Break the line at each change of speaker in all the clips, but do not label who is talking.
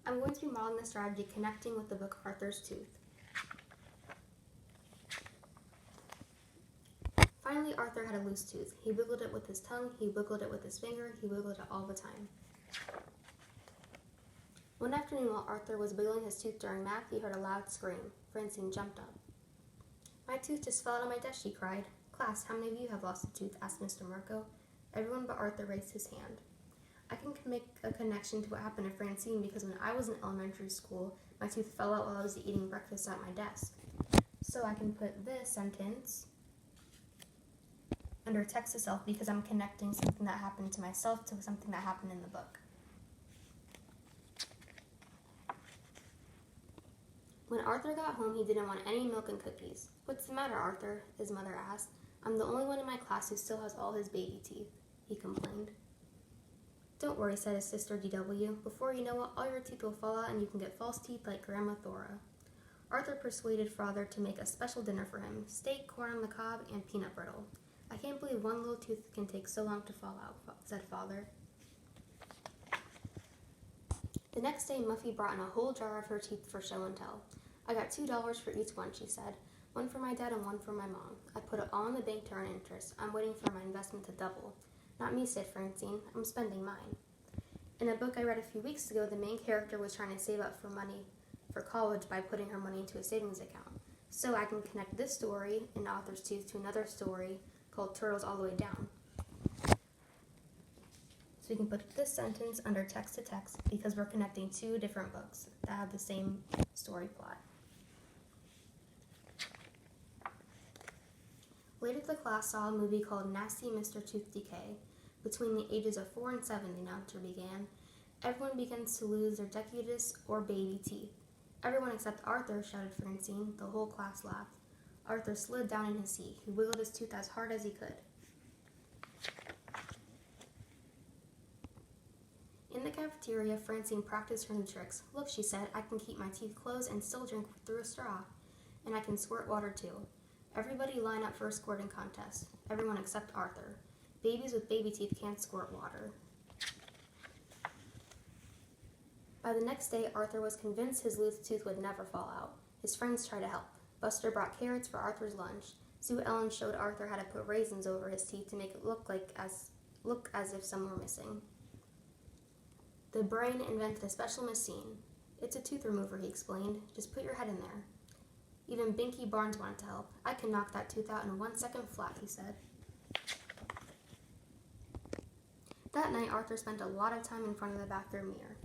I'm going to be modeling the strategy connecting with the book Arthur's Tooth. Finally, Arthur had a loose tooth. He wiggled it with his tongue, he wiggled it with his finger, he wiggled it all the time. One afternoon while Arthur was wiggling his tooth during math, he heard a loud scream. Francine jumped up. "My tooth just fell out of my desk," she cried. "Class, how many of you have lost a tooth?" asked Mr. Marco. Everyone but Arthur raised his hand. I can make a connection to what happened to Francine because when I was in elementary school, my tooth fell out while I was eating breakfast at my desk. So I can put this sentence under text itself because I'm connecting something that happened to myself to something that happened in the book. When Arthur got home, he didn't want any milk and cookies. "What's the matter, Arthur?" his mother asked. "I'm the only one in my class who still has all his baby teeth," he complained. "Don't worry," said his sister DW. "Before you know it, all your teeth will fall out and you can get false teeth like Grandma Thora." Arthur persuaded Father to make a special dinner for him: steak, corn on the cob, and peanut brittle. "I can't believe one little tooth can take so long to fall out," said Father. The next day, Muffy brought in a whole jar of her teeth for show and tell. "I got $2 for each one," she said. "One for my dad and one for my mom. I put it all in the bank to earn interest. I'm waiting for my investment to double." "Not me," said Francine. "I'm spending mine." In a book I read a few weeks ago, the main character was trying to save up for money for college by putting her money into a savings account. So I can connect this story in Author's Tooth to another story called Turtles All the Way Down. So we can put this sentence under text to text because we're connecting two different books that have the same story plot. Later, the class saw a movie called Nasty Mr. Tooth Decay. Between the ages of 4 and 7, the announcer began, everyone begins to lose their decubitus or baby teeth. "Everyone except Arthur," shouted Francine. The whole class laughed. Arthur slid down in his seat. He wiggled his tooth as hard as he could. In the cafeteria, Francine practiced her new tricks. "Look," she said, "I can keep my teeth closed and still drink through a straw. And I can squirt water too." Everybody line up for a squirting contest. Everyone except Arthur. Babies with baby teeth can't squirt water. By the next day, Arthur was convinced his loose tooth would never fall out. His friends tried to help. Buster brought carrots for Arthur's lunch. Sue Ellen showed Arthur how to put raisins over his teeth to make it look as if some were missing. The brain invented a special machine. "It's a tooth remover," he explained. "Just put your head in there." Even Binky Barnes wanted to help. "I can knock that tooth out in 1 second flat," he said. That night, Arthur spent a lot of time in front of the bathroom mirror.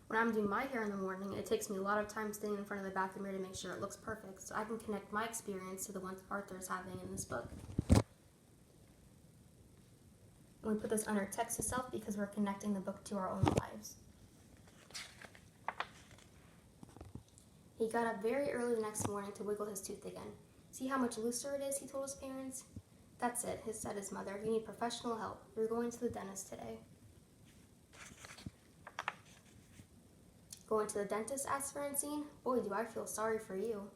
When I'm doing my hair in the morning, it takes me a lot of time standing in front of the bathroom mirror to make sure it looks perfect, so I can connect my experience to the ones Arthur is having in this book. And we put this under text itself because we're connecting the book to our own lives. He got up very early the next morning to wiggle his tooth again. "See how much looser it is?" he told his parents. "That's it," said his mother. "You need professional help. You're going to the dentist today." "Going to the dentist?" asked Francine. "Boy, do I feel sorry for you."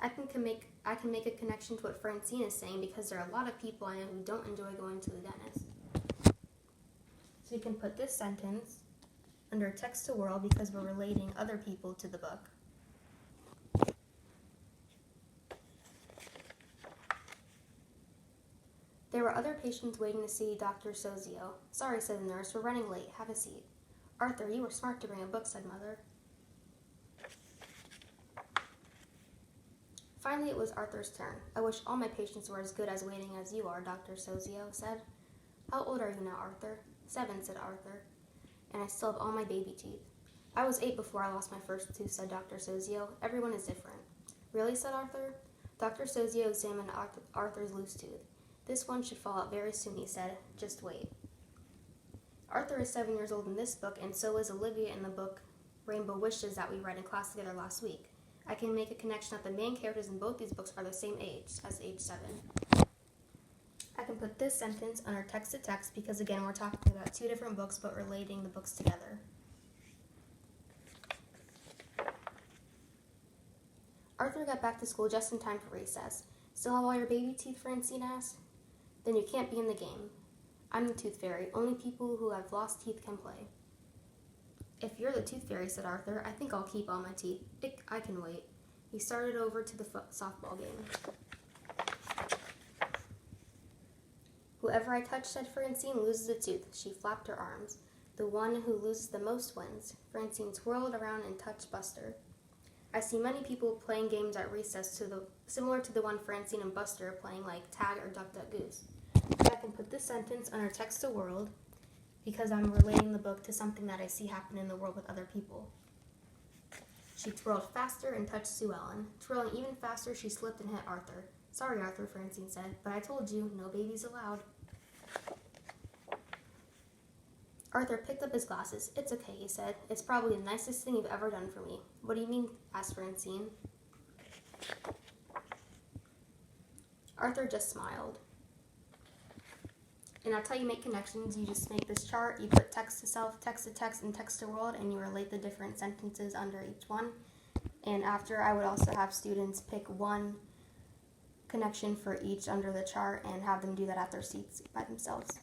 I can make a connection to what Francine is saying because there are a lot of people I know who don't enjoy going to the dentist. So we can put this sentence under text to world because we're relating other people to the book. There were other patients waiting to see Dr. Sozio. "Sorry," said the nurse. "We're running late. Have a seat." "Arthur, you were smart to bring a book," said Mother. Finally, it was Arthur's turn. "I wish all my patients were as good as waiting as you are," Dr. Sozio said. "How old are you now, Arthur?" 7, said Arthur. "And I still have all my baby teeth." "I was 8 before I lost my first tooth," said Dr. Sozio. "Everyone is different." "Really?" said Arthur. Dr. Sozio examined Arthur's loose tooth. "This one should fall out very soon," he said. "Just wait." Arthur is 7 years old in this book, and so is Olivia in the book Rainbow Wishes that we read in class together last week. I can make a connection that the main characters in both these books are the same age, as age 7. I can put this sentence under text to text because, again, we're talking about two different books but relating the books together. Arthur got back to school just in time for recess. "Still have all your baby teeth?" Francine asked. "Then you can't be in the game. I'm the tooth fairy. Only people who have lost teeth can play." If you're the tooth fairy, said Arthur, I think I'll keep all my teeth. I can wait. He started over to the softball game. Whoever I touch, said Francine, loses a tooth. She flapped her arms. The one who loses the most wins. Francine twirled around and touched Buster. I see many people playing games at recess similar to the one Francine and Buster are playing, like tag or duck, duck, goose. I can put this sentence under text to world because I'm relating the book to something that I see happen in the world with other people. She twirled faster and touched Sue Ellen. Twirling even faster, she slipped and hit Arthur. Sorry, Arthur, Francine said, but I told you, no babies allowed. Arthur picked up his glasses. It's okay, he said. It's probably the nicest thing you've ever done for me. What do you mean? Asked Francine. Arthur just smiled. And that's how you make connections. You just make this chart, you put text to self, text to text, and text to world, and you relate the different sentences under each one. And after, I would also have students pick one connection for each under the chart and have them do that at their seats by themselves.